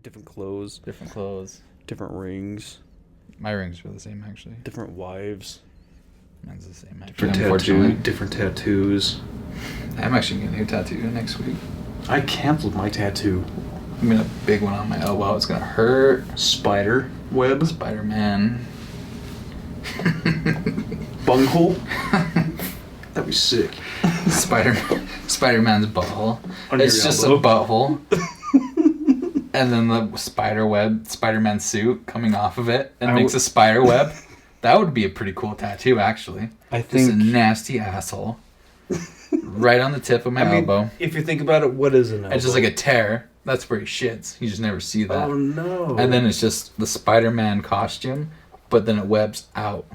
different clothes. Different clothes. Different rings. My rings were the same, actually. Different wives. Mine's the same, actually. Different tattoos. I'm actually getting a new tattoo next week. I canceled my tattoo. I'm gonna a big one on my elbow. It's gonna hurt. Spider web. Spider-Man. Bunghole. That'd be sick. Spider-Man's butthole. On It's your just elbow. a butthole. And then the Spider-Man suit coming off of it and makes a spider web. That would be a pretty cool tattoo, actually. I think. Just a nasty asshole. Right on the tip of my elbow. If you think about it, what is an elbow? It's just like a tear. That's where he shits. You just never see that. Oh, no. And then it's just the Spider-Man costume, but then it webs out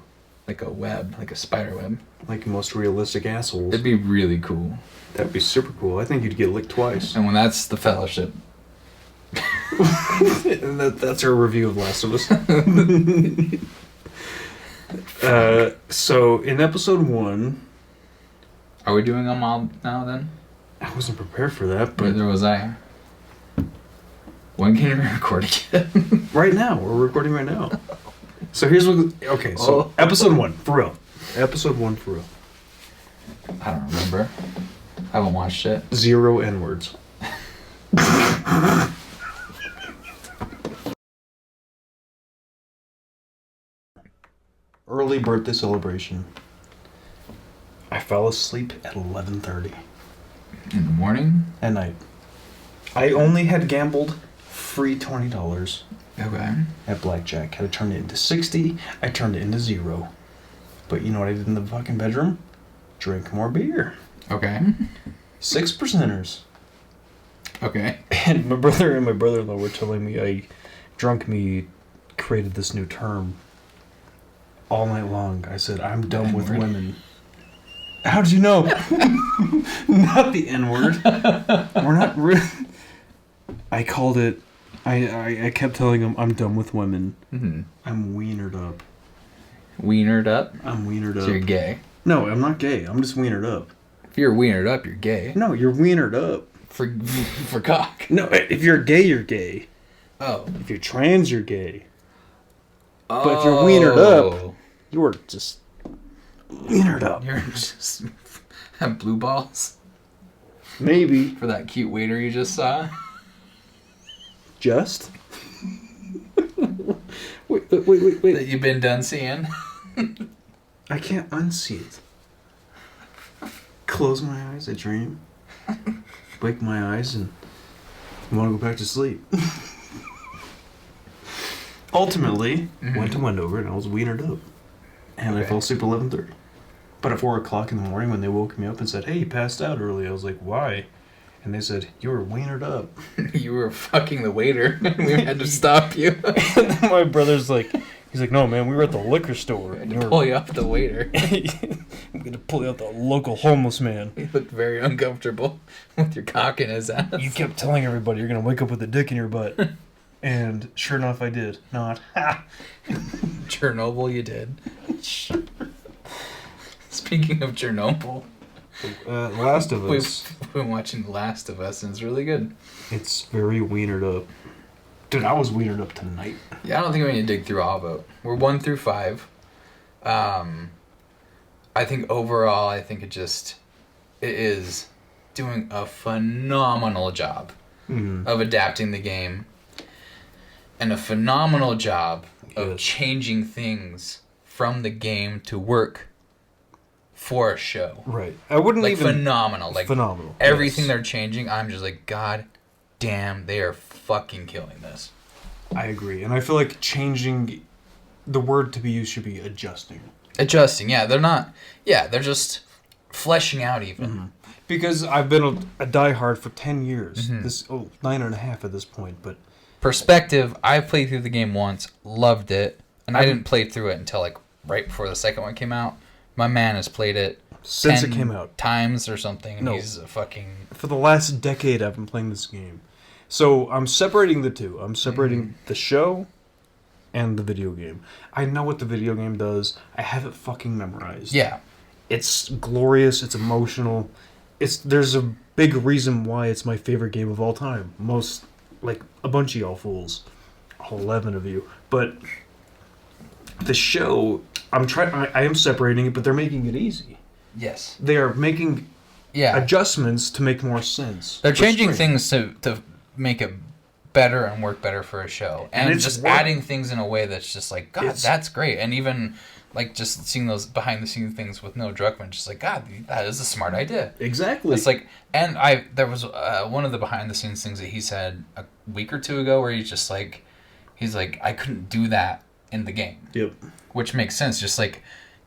like a web, like a spider web. Like most realistic assholes. It'd be really cool. That'd be super cool. I think you'd get licked twice. And when that's the Fellowship. And that's our review of Last of Us. So, in episode 1... Are we doing them all now, then? I wasn't prepared for that, but... Neither was I. When can we record again? Right now. We're recording right now. So, here's what... Okay, so, episode 1, for real. Episode 1, for real. I don't remember. I haven't watched it. 0 N-words. Early birthday celebration. I fell asleep at 11:30 In the morning? at night. I only had gambled free $20 Okay. at blackjack. Had to turn it into 60. I turned it into 0. But you know what I did in the fucking bedroom? Drink more beer. Okay. 6%ers. Okay. And my brother and my brother-in-law were telling me Drunk Me created this new term. All night long, I said, I'm done with N-word. women. How did you know? Not the N-word. We're not... I called it... I kept telling him, I'm done with women. Mm-hmm. I'm wienered up. Wienered up? I'm wienered So up. you're gay. No, I'm not gay. I'm just wienered up. If you're wienered up, you're gay. No, you're wienered up. For cock. No, if you're gay, you're gay. Oh. If you're trans, you're gay. But if you're wienered up, you are just wienered up. You're just have blue balls Maybe. for that cute waiter you just saw. Just? wait. That you've been done seeing. I can't unsee it. Close my eyes, I dream. Wake my eyes and I want to go back to sleep. Ultimately, went to Wendover and I was wienered up. And I fell asleep at 11:30. But at 4 o'clock in the morning when they woke me up and said, hey, you passed out early, I was like, why? And they said, you were wienered up. You were fucking the waiter. We had to stop you. And then my brother's like, he's like, no, man, we were at the liquor store. To pull you off the waiter. I'm going to pull you out the local homeless man. He looked very uncomfortable with your cock in his ass. You kept telling everybody you're going to wake up with a dick in your butt. And sure enough, I did. Not. Chernobyl, you did. Speaking of Chernobyl, Last of Us. we've been watching The Last of Us, and it's really good. It's very wienered up. Dude, I was wienered up tonight. Yeah, I don't think we need to dig through all of it. We're 1 through 5. I think overall, it is doing a phenomenal job of adapting the game. And a phenomenal job of changing things from the game to work for a show. Right. I wouldn't even... Phenomenal. Phenomenal. Everything they're changing, I'm just like, God damn, they are fucking killing this. I agree. And I feel like changing... The word to be used should be adjusting. Adjusting, yeah. They're not... Yeah, they're just fleshing out even. Mm-hmm. Because I've been a diehard for 10 years. 9.5 at this point, but... Perspective, I played through the game once, loved it, and I didn't play through it until right before the second one came out. My man has played it since 10 it came out times or something, and he's a fucking... For the last decade, I've been playing this game. So I'm separating the two. I'm separating the show and the video game. I know what the video game does. I have it fucking memorized. Yeah. It's glorious. It's emotional. There's a big reason why it's my favorite game of all time. like a bunch of y'all fools, all 11 of you, but the show, I am separating it, but they're making it easy. Yes. They are making adjustments to make more sense. They're changing things to make it better and work better for a show. And it's just adding things in a way that's just like, God, that's great. And even like just seeing those behind the scenes things with Noah Druckmann, just like, God, that is a smart idea. Exactly. It's like, and there was one of the behind the scenes things that he said a week or two ago where he's like, I couldn't do that in the game. Yep. Which makes sense. Just like,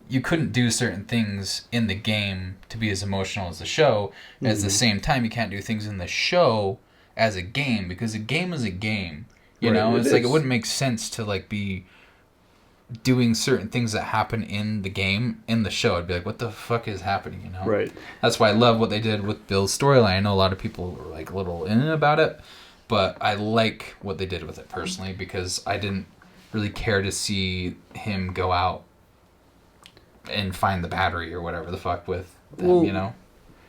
you couldn't do certain things in the game to be as emotional as the show. And at the same time, you can't do things in the show as a game, because a game is a game. You know, it's like, it wouldn't make sense to like be doing certain things that happen in the game in the show. I'd be like, what the fuck is happening, you know? Right. That's why I love what they did with Bill's storyline. I know a lot of people were like a little in about it, but I like what they did with it personally, because I didn't really care to see him go out and find the battery or whatever the fuck with them, you know?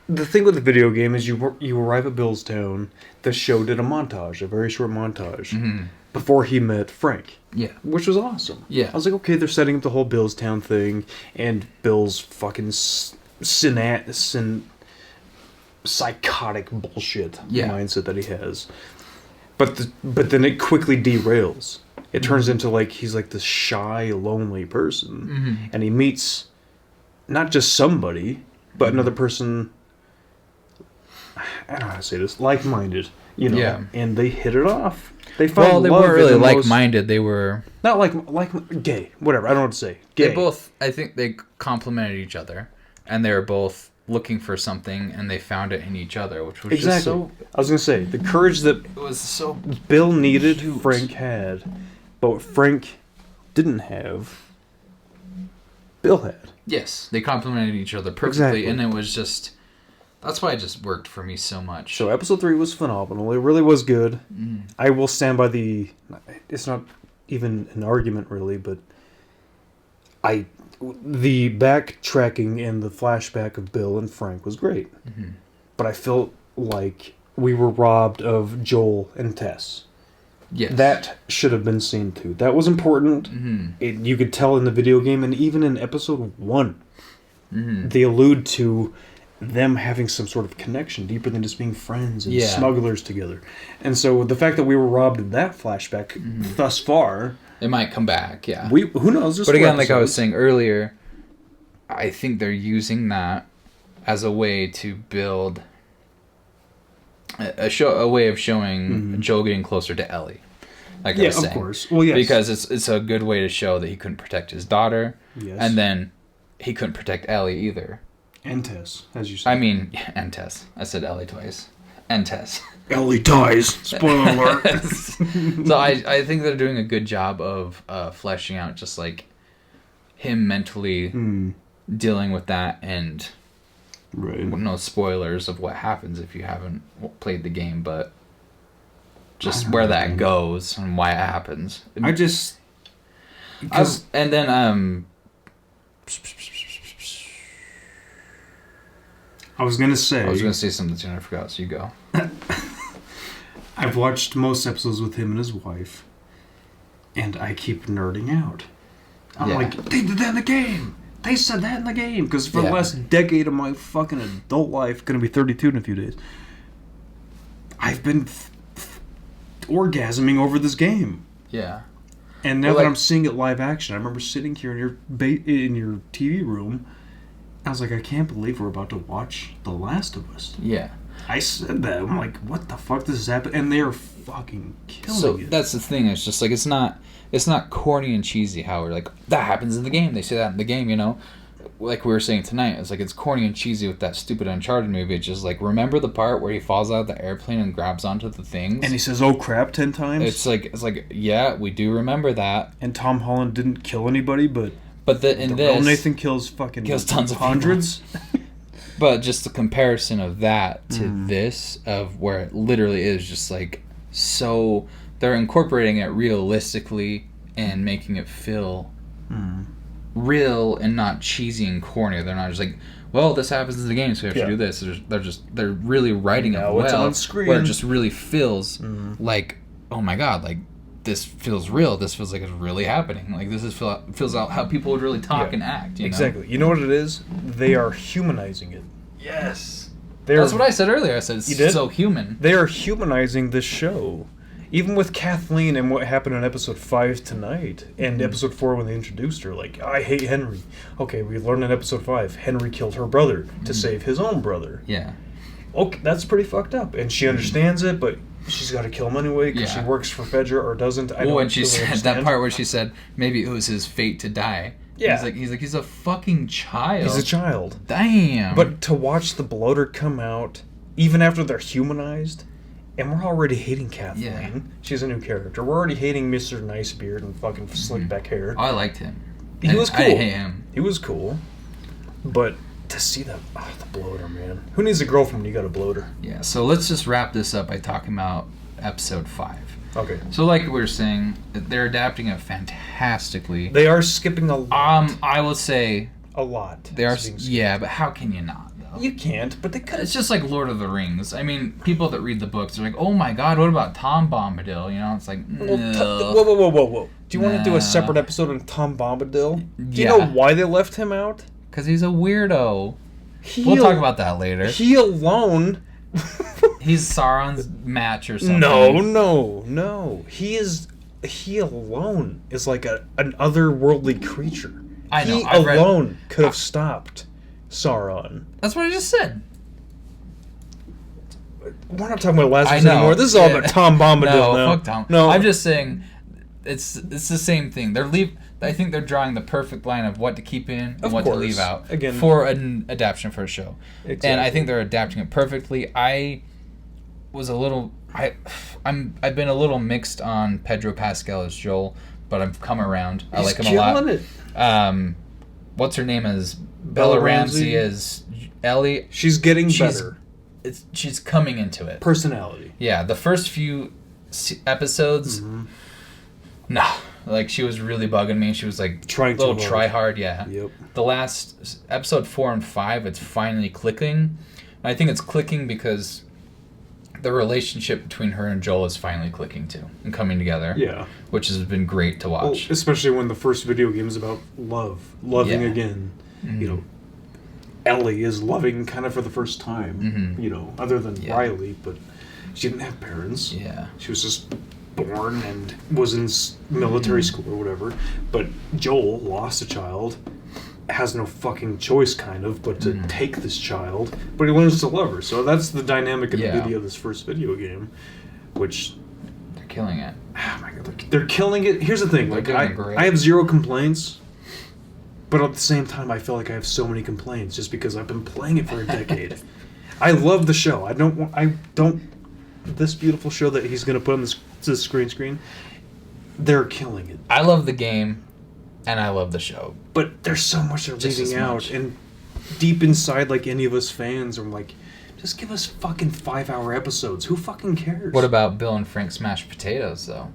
The thing with the video game is you arrive at Bill's town. The show did a montage, a very short montage, before he met Frank. Yeah. Which was awesome. Yeah. I was like, okay, they're setting up the whole Bill's town thing, and Bill's fucking psychotic bullshit mindset that he has. But then it quickly derails. It turns into like he's like this shy, lonely person, and he meets not just somebody, but another person. I don't know how to say this. Like-minded, you know. Yeah. And they hit it off. They found well, they love weren't really like-minded. They were not like gay. Whatever. I don't know what to say. Gay. They both. I think they complemented each other, and they were both looking for something, and they found it in each other, which was just so. I was gonna say the courage that it was so Bill needed, Frank had, but what Frank didn't have, Bill had. Yes, they complemented each other perfectly, and it was just. That's why it just worked for me so much. So episode 3 was phenomenal. It really was good. I will stand by the... It's not even an argument, really, but... The backtracking and the flashback of Bill and Frank was great. But I felt like we were robbed of Joel and Tess. Yes. That should have been seen too. That was important. You could tell in the video game, and even in episode 1, they allude to... them having some sort of connection deeper than just being friends and smugglers together. And so the fact that we were robbed of that flashback thus far... It might come back, yeah. Who knows? But again, like I was saying earlier, I think they're using that as a way to build a way of showing Joel getting closer to Ellie. Like I was saying. Of course. Well, yes. Because it's a good way to show that he couldn't protect his daughter. Yes. And then he couldn't protect Ellie either. And Tess, as you said. I mean, and Tess. I said Ellie twice. And Tess. Ellie dies. Spoiler alert. So I think they're doing a good job of fleshing out just like him mentally dealing with that, and no spoilers of what happens if you haven't played the game, but just where that goes and why it happens. I just... and then... I was going to say something soon, I forgot, so you go. I've watched most episodes with him and his wife, and I keep nerding out. I'm like, they did that in the game! They said that in the game! Because for the last decade of my fucking adult life, going to be 32 in a few days, I've been orgasming over this game. Yeah. And now that I'm seeing it live action, I remember sitting here in your TV room, I was like, I can't believe we're about to watch The Last of Us. Yeah. I said that. I'm like, what the fuck does this happen? And they're fucking killing it. So that's the thing. It's just like, it's not corny and cheesy how we're like, that happens in the game. They say that in the game, you know? Like we were saying tonight, it's like, it's corny and cheesy with that stupid Uncharted movie. It's just like, remember the part where he falls out of the airplane and grabs onto the things? And he says, oh crap, 10 times? It's like, yeah, we do remember that. And Tom Holland didn't kill anybody, but in this... real Nathan kills tons of hundreds. But just the comparison of that to this, of where it literally is just like, so they're incorporating it realistically and making it feel real and not cheesy and corny. They're not just like, well, this happens in the game, so we have to do this. They're really writing it well, it's on screen. where it just really feels like oh my god, like this feels real. This feels like it's really happening. Like this feels out how people would really talk and act. Exactly. You know what it is? They are humanizing it. Yes. That's what I said earlier. I said it's so human. They are humanizing this show. Even with Kathleen and what happened in episode 5 tonight, and episode 4 when they introduced her, like, I hate Henry. Okay, we learned in episode 5, Henry killed her brother to save his own brother. Yeah. Okay, that's pretty fucked up. And she understands it, but she's got to kill him anyway because she works for Fedra or doesn't. I don't and she really said understand. that part where she said maybe it was his fate to die. Yeah. He's a fucking child. He's a child. Damn. But to watch the bloater come out, even after they're humanized, and we're already hating Kathleen. Yeah. She's a new character. We're already hating Mr. Nicebeard and fucking slick back hair. I liked him. He was cool. I hate him. He was cool. But to see the bloater, man. Who needs a girlfriend when you got a bloater? Yeah, so let's just wrap this up by talking about episode 5. Okay. So like we were saying, they're adapting it fantastically. They are skipping a lot. I would say a lot. They are. Yeah, but how can you not? You can't, but they could. It's just like Lord of the Rings. I mean, people that read the books are like, "Oh my God, what about Tom Bombadil?" You know, it's like, whoa. Do you want to do a separate episode on Tom Bombadil? Do you know why they left him out? Because he's a weirdo. We'll talk about that later. He alone. He's Sauron's match or something. No. He alone is like an otherworldly creature. I know. He alone could have stopped Sauron. That's what I just said. We're not talking about Lazarus anymore. This is all about Tom Bombadil now. Fuck Tom. No, I'm just saying it's the same thing. I think they're drawing the perfect line of what to keep in and what to leave out for an adaptation for a show. Exactly. And I think they're adapting it perfectly. I've been a little mixed on Pedro Pascal as Joel, but I've come around. I like him a lot. He's killing it. What's her name as Bella Ramsey as Ellie? She's getting better. She's coming into it. Personality. Yeah, the first few episodes, nah. Like, she was really bugging me. She was like trying a little try hard, yeah. Yep. The last episode 4 and 5, it's finally clicking. And I think it's clicking because the relationship between her and Joel is finally clicking too and coming together. Yeah. Which has been great to watch. Well, especially when the first video game is about loving again. Mm-hmm. You know, Ellie is loving kind of for the first time. You know, other than Riley, but she didn't have parents. Yeah. She was just born and was in military school or whatever. But Joel lost a child, has no fucking choice kind of but to take this child, but he learns to love her. So that's the dynamic in the video of this first video game, which they're killing it. Oh my God, they're killing it. Here's the thing, like I have zero complaints, but at the same time I feel like I have so many complaints just because I've been playing it for a decade. I love the show. I don't this beautiful show that he's going to put on this screen, they're killing it. I love the game, and I love the show. But there's so much they're leaving out. And deep inside, like any of us fans, are like, just give us fucking 5-hour episodes. Who fucking cares? What about Bill and Frank's mashed potatoes, though?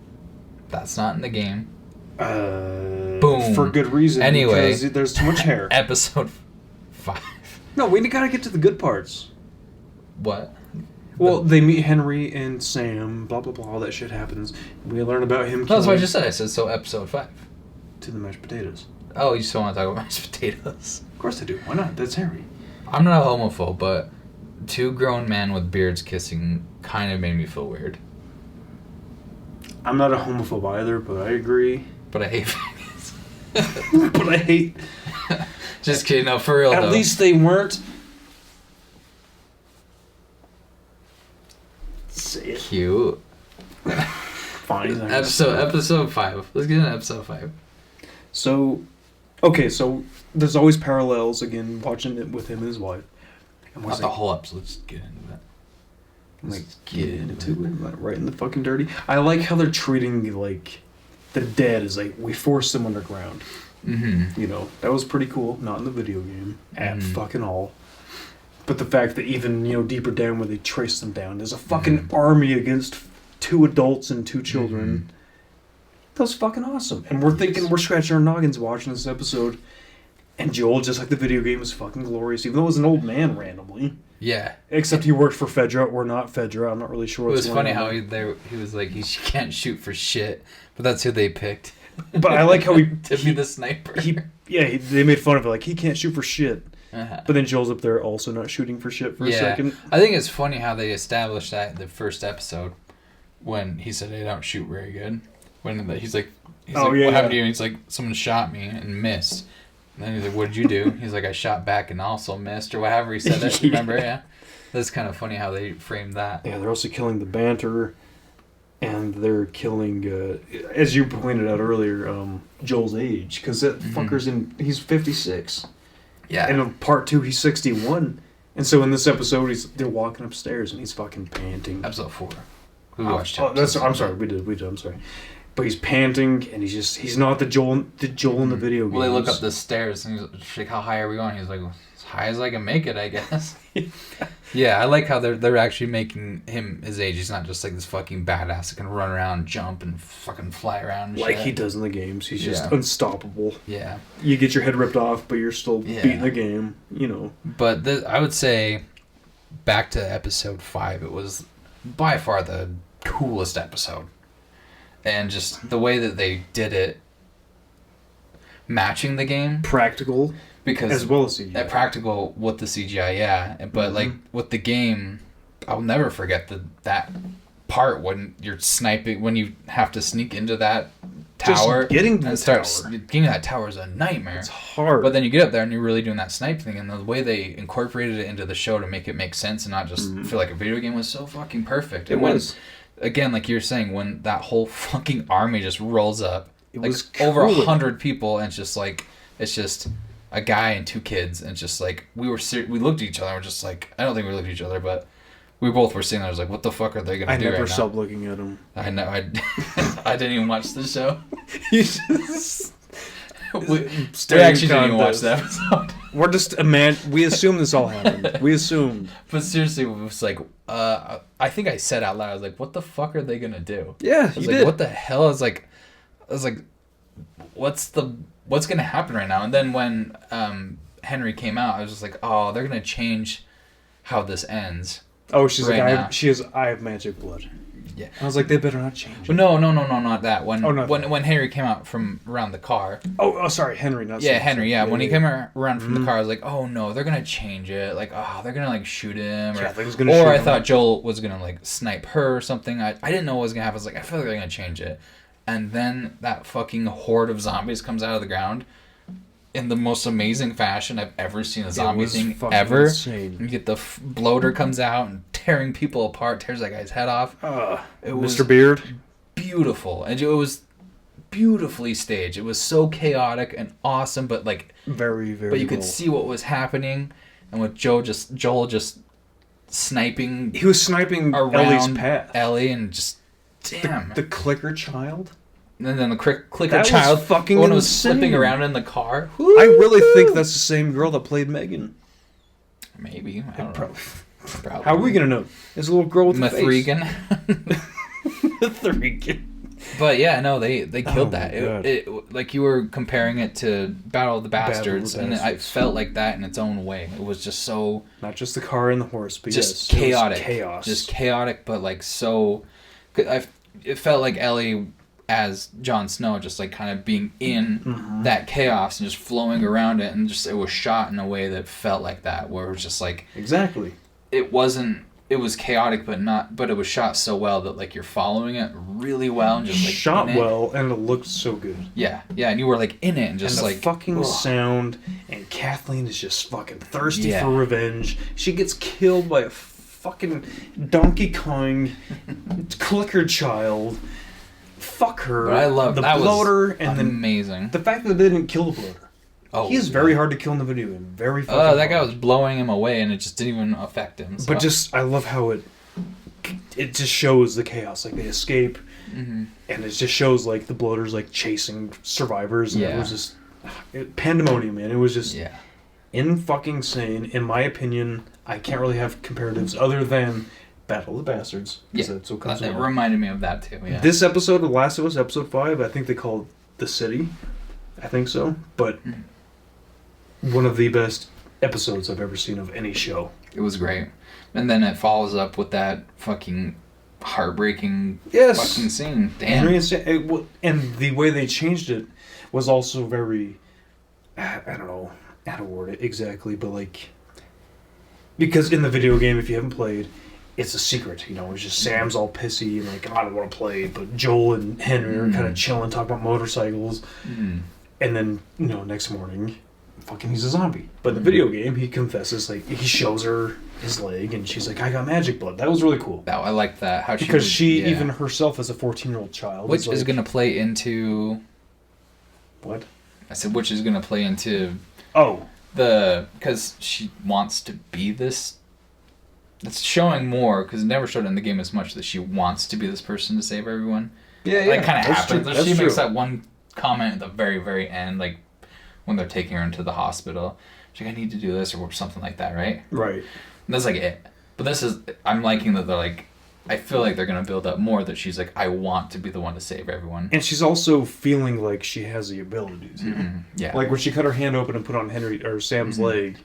That's not in the game. Boom. For good reason. Anyway. Because there's too much hair. Episode 5. No, we gotta get to the good parts. What? Well, they meet Henry and Sam, blah, blah, blah, all that shit happens. We learn about him killing... That's what I just said. I said, so episode 5. To the mashed potatoes. Oh, you still want to talk about mashed potatoes? Of course I do. Why not? That's Harry. I'm not a homophobe, but 2 grown men with beards kissing kind of made me feel weird. I'm not a homophobe either, but I agree. But I hate faggots. But I hate... Just kidding. No, for real, though. At least they weren't... Say it. Cute. Fine. Episode 5. Let's get into episode 5. So, okay, so there's always parallels, again, watching it with him and his wife. And Not the whole episode, let's get into that. Let's get into it, like, right in the fucking dirty. I like how they're treating, like, the dead as, like, we forced them underground. You know, that was pretty cool. Not in the video game. At fucking all. But the fact that even, you know, deeper down where they trace them down, there's a fucking army against 2 adults and 2 children. That was fucking awesome. And we're scratching our noggins watching this episode. And Joel, just like the video game, is fucking glorious, even though it was an old man randomly. Yeah. Except he worked for Fedra or not Fedra. I'm not really sure. It was funny how he was like, he can't shoot for shit, but that's who they picked. But I like how to be the sniper. They made fun of it, like, he can't shoot for shit. Uh-huh. But then Joel's up there also not shooting for shit for a second. I think it's funny how they established that in the first episode when he said, "I don't shoot very good." When he's like, what happened to you? And he's like, someone shot me and missed. And then he's like, what did you do? He's like, I shot back and also missed, or whatever he said that. Remember? Yeah. That's kind of funny how they framed that. Yeah, they're also killing the banter, and they're killing, as you pointed out earlier, Joel's age, because that fucker's he's 56. Yeah. And in part 2, he's 61. And so in this episode, they're walking upstairs, and he's fucking panting. Episode 4. We watched it. I'm sorry, we did, I'm sorry. But he's panting, and he's not the Joel in the video games. Well, they look up the stairs, and he's like, how high are we going? He's like, as high as I can make it, I guess. Yeah, I like how they're actually making him his age. He's not just like this fucking badass that can run around, jump, and fucking fly around and like shit. he does in the games. He's just unstoppable. Yeah. You get your head ripped off, but you're still beating the game, you know. But I would say, back to episode 5, it was by far the coolest episode. And just the way that they did it, matching the game. Practical. Because as well as CGI. Practical with the CGI, yeah. But like with the game, I'll never forget that part when you're sniping, when you have to sneak into that tower. Just getting to getting that tower is a nightmare. It's hard. But then you get up there and you're really doing that snipe thing, and the way they incorporated it into the show to make it make sense and not just feel like a video game was so fucking perfect. It was. Again, like you're saying, when that whole fucking army just rolls up, it like was over 100 people, and it's just a guy and 2 kids, and it's just like we looked at each other and we're just like, I don't think we looked at each other, but we both were sitting there. I was like, what the fuck are they gonna do right now? I never stopped looking at them. I know. I didn't even watch the show. we actually didn't even watch the episode. We're just we assumed this all happened. We assumed. But seriously, it was like, I think I said out loud, I was like, what the fuck are they gonna do? Yeah, I was like, what the hell? I was like, what's gonna happen right now? And then when Henry came out, I was just like, oh, they're gonna change how this ends. Oh, she's right like, she has I have magic blood. Yeah. I was like, they better not change it. But no, not that. When Henry came out from around the car. Oh, sorry, Henry. Not Henry. Yeah, when he came around from the car, I was like, oh no, they're gonna change it. Like, oh, they're gonna like shoot him. Or I thought Joel was gonna like snipe her or something. I didn't know what was gonna happen. I was like, I feel like they're gonna change it. And then that fucking horde of zombies comes out of the ground in the most amazing fashion I've ever seen a zombie thing ever. Insane. You get the bloater comes out and tearing people apart, tears that guy's head off. It was Mr. Beard. Beautiful. And it was beautifully staged. It was so chaotic and awesome, but like very, very but you could see what was happening, and with Joel just sniping. He was sniping around Ellie's path. Ellie, and just damn. The clicker child. And then the clicker child was fucking one insane. was flipping around in the car. Woo! I really think that's the same girl that played Megan. Maybe. I don't know. Probably. How are we gonna know? It's a little girl with a face. Mithrigan. But yeah, no, they killed that. It like you were comparing it to Battle of the Bastards, and I felt like that in its own way. It was just so not just the car and the horse, but just yes, chaotic, chaos, just chaotic, but like so. It felt like Ellie as Jon Snow, just like kind of being in that chaos and just flowing around it, and just it was shot in a way that felt like that, where it was just like exactly. It was chaotic, but it was shot so well that like you're following it really well and just like shot well, and it looked so good. Yeah, and you were like in it and just and the like fucking sound. And Kathleen is just fucking thirsty for revenge. She gets killed by a fucking Donkey Kong clicker child. Fuck her. But I love the that bloater was and amazing. The fact that they didn't kill the bloater. Oh, he is very hard to kill in the video game. Very fucking hard. That guy was blowing him away and it just didn't even affect him. So. But just I love how it just shows the chaos. Like they escape, and it just shows like the bloater's like chasing survivors. And it was just pandemonium, man. It was just in fucking sane. In my opinion, I can't really have comparatives other than Battle of the Bastards. Yeah, it reminded me of that too. Yeah. This episode, The Last of Us, episode 5, I think they called The City. I think so, but one of the best episodes I've ever seen of any show. It was great. And then it follows up with that fucking heartbreaking fucking scene. Damn. And the way they changed it was also very, I don't know how to word it exactly, but like, because in the video game, if you haven't played, it's a secret, you know, it's just Sam's all pissy and like, I don't want to play, but Joel and Henry are kind of chilling, talking about motorcycles, and then, you know, next morning, fucking he's a zombie. But in the video game, he confesses, like, he shows her his leg, and she's like, I got magic blood. That was really cool. I like that. How because she even herself as a 14-year-old child. Which is going to play into... What? I said, which is going to play into... Oh. Because she wants to be this... It's showing more, because it never showed in the game as much, that she wants to be this person to save everyone. Yeah. Like, kind of happens. True. She makes that one comment at the very, very end, like, when they're taking her into the hospital. She's like, I need to do this, or something like that, right? Right. And that's like it. But this is... I'm liking that they're like... I feel like they're going to build up more that she's like, I want to be the one to save everyone. And she's also feeling like she has the ability to. Yeah. Like when she cut her hand open and put on Sam's leg,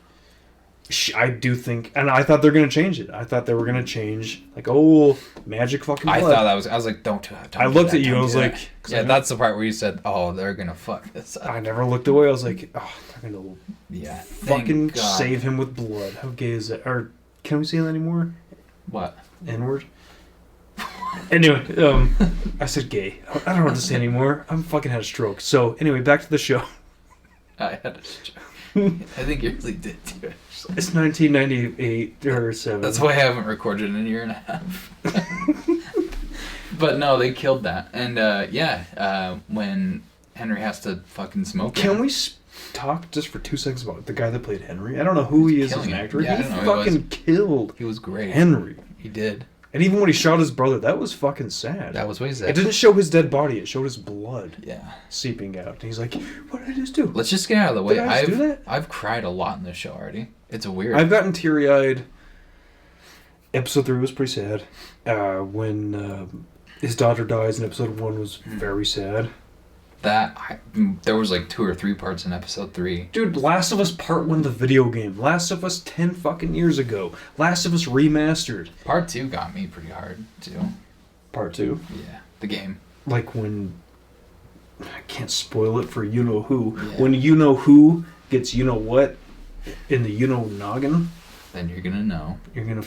I do think, and I thought they're going to change it. I thought they were going to change, like, oh, magic fucking blood. I thought that I was like, don't do that. I looked at you, I was like... Yeah, that's the part where you said, oh, they're going to fuck this up. I never looked away. I was like, oh, they're going to fucking God. save him with blood. How gay is that? Or, can we say that anymore? What? N-word? Anyway, I said gay. I don't know what to say anymore. I'm fucking had a stroke. So, anyway, back to the show. I had a stroke. I think you really did too, actually. It's 1998 or 7. That's why I haven't recorded in a year and a half. But no, they killed that. And when Henry has to fucking smoke. Can we talk just for 2 seconds about the guy that played Henry? I don't know who he is as an actor. Yeah, he fucking killed. He was great. Henry. He did. And even when he shot his brother, that was fucking sad. That was way sad. It didn't show his dead body. It showed his blood. Yeah. Seeping out. And he's like, what did I just do? Let's just get out of the way. Did I just do that? I've cried a lot in this show already. It's weird. I've gotten teary-eyed. Episode 3 was pretty sad. When his daughter dies in episode 1 was very sad. There was like 2 or 3 parts in episode 3. Dude, Last of Us Part 1, the video game. Last of Us 10 fucking years ago. Last of Us Remastered. Part 2 got me pretty hard, too. Part 2? Yeah, the game. Like when... I can't spoil it for you-know-who. Yeah. When you-know-who gets you-know-what in the you-know-noggin. Then you're gonna know. You're gonna